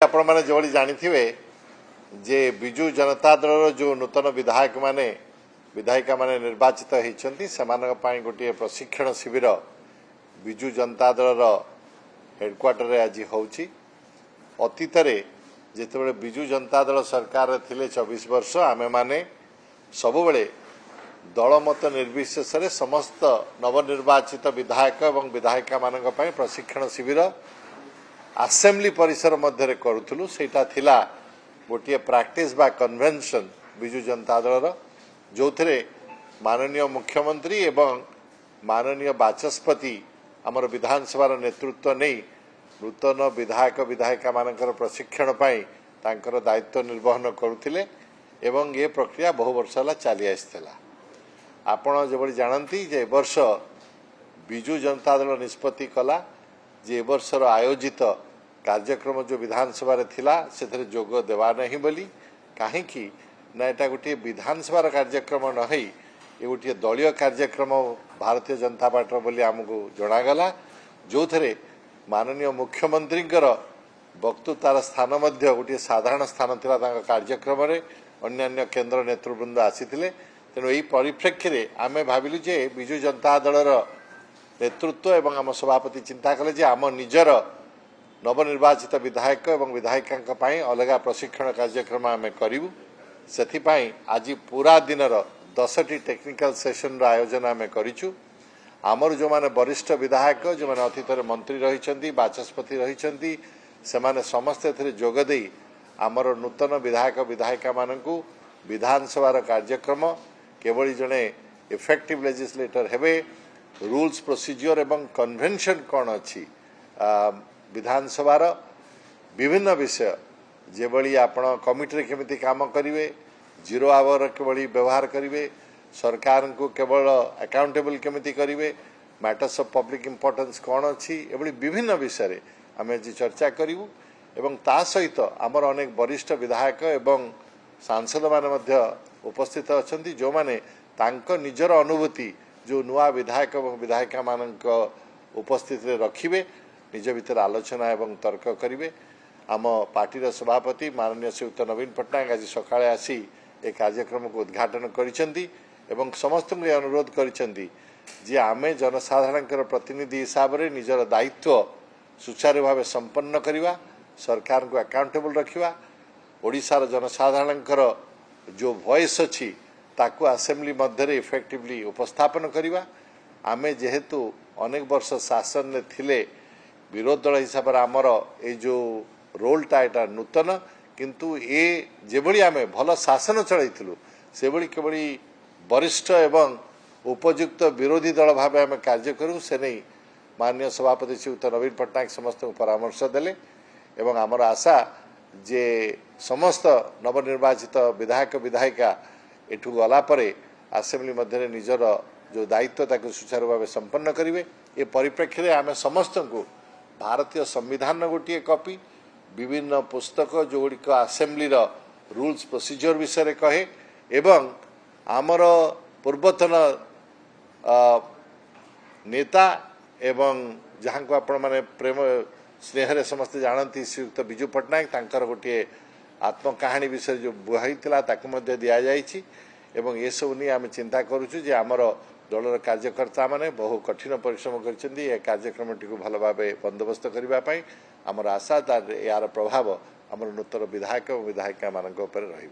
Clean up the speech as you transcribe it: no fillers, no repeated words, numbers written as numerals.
आपण मैंने जो जानी जे विजु जनता दल जो नूतन विधायक माने विधायिका माने निर्वाचित होती गोटे प्रशिक्षण शिविर विजु जनता दल हेडक्वार्टर आज होची। अतीत जिते विजु जनता दल सरकार थिले 24 वर्ष आमे माने सबुबले दलमत निर्विशेष समस्त नवनिर्वाचित विधायक और विधायिका मानक पई प्रशिक्षण शिविर आसेम्बली परिसर मध्य करूँ सेटा थिला गोटे प्रैक्टिस बा कन्वेंशन विजु जनता दल जो थे माननीय मुख्यमंत्री एवं माननीय बाचस्पति आमर विधानसभा नेतृत्व नहीं नूतन विधायक विधायिका मानकर प्रशिक्षण पाई तांकर दायित्व निर्वहन करुथिले एवं ये प्रक्रिया बहु वर्ष है चली आसला। आपण जो जानती जे वर्ष विजु जनता दल निष्पत्ति कला जे वर्षर आयोजित कार्यक्रम जो विधानसभा थिला से जोग देवा नहीं बोली कहीं ना यहाँ गोटे विधानसभा कार्यक्रम नई ये गोटे दलीय कार्यक्रम भारतीय जनता पार्टी बोली आमको जनागला जो थे माननीय मुख्यमंत्री वक्तृतार स्थान मध्य गोटे साधारण स्थान थिला कार्यक्रम अन्य केंद्र नेतृवृंद आसी तेणु यही परिप्रेक्षी में आम भाविलु जे विजु जनता दलर नेतृत्व एवं आम सभापति चिंता कले जे आम निजर नवनिर्वाचित विधायक एवं विधायिका अलग प्रशिक्षण कार्यक्रम आम करूँ से आज पूरा दिनर 10टी टेक्निकल सेशन आयोजन आम करूँ। आमर जो माने वरिष्ठ विधायक जो माने अतीत मंत्री रही बाचस्पति रही से समस्ते जोगदे आमर नूतन विधायक विधायिका मानू विधानसभा कार्यक्रम केवल जड़े इफेक्टिव लेजिस्लेटर हेबे रूल्स प्रोसीजर एवं कन्वेंशन कौन अच्छी विधानसभार विभिन्न विषय जेबली आपण कमिटी केमिति काम करिवे जीरो आवर केवल व्यवहार करिवे सरकार को केवल अकाउंटेबल केमिति करिवे मैटर्स ऑफ पब्लिक इंपोर्टेंस कौन अच्छी एभली विभिन्न विषय आम आज चर्चा करूँ एवं ता सहित आमर अनेक वरिष्ठ विधायक एवं सांसद माने मध्य उपस्थित अच्छा जो माने तांको निजर अनुभूति जो नुआ विधायक और विधायिका मानक उपस्थिति रखिए निज भितर आलोचना एवं तर्क करेंगे। आम पार्टी सभापति माननीय श्रीयुक्त नवीन पट्टनायक आज सकाळे आसी ए कार्यक्रम को उद्घाटन करिसेंती एवं समस्त को अनुरोध करिसेंती जे आमे जनसाधारण प्रतिनिधि हिसाब से निजर दायित्व सुचारू भाव संपन्न करवा सरकार को अकाउंटेबल रखा ओडिशार जनसाधारण जो वॉइस अच्छी ताकू असेंबली मध्य इफेक्टिवली उपस्थापन करवा आमे जेहेतु अनेक वर्ष शासन में थिले विरोध दल हिसाब से आमर ये जो रोलटा यहाँ नूतन किंतु ये जेभली आमे भल शासन चलू से केवल वरिष्ठ एवं उपयुक्त विरोधी दल भाव आम कार्य करूँ से नहीं माननीय सभापति श्रीयुक्त नवीन पट्टनायक समस्त को परामर्श देले एवं आमर आशा जे समस्त नवनिर्वाचित विधायक विधायिका एठू गलापर आसेम्बली मध्य निजर जो दायित्व ताकू सुचारू भाव संपन्न करेंगे। ये परिप्रेक्षी में आम समस्त को भारतीय संविधान गोटे कॉपी विभिन्न पुस्तक जो गुड़िक आसेम्बली रूल्स प्रोसीजर विषय कहे एवं आमर पूर्वतन नेता एवं जहाँ को आपण मैंने प्रेम स्नेह समस्ते जानती श्रीयुक्त विजु पट्टनायक तांकर गोटे आत्मकाहानी विषय जो बुहाई दि जाइए एवं ये सब नहीं आम चिंता करुचु जे आमर दलर कार्यकर्ता माने बहु कठिन परिश्रम कर कार्यक्रम टी भल भाव बंदोबस्त करने आमर आशा यार प्रभाव आमर नूतन विधायक और विधायिका मान रही।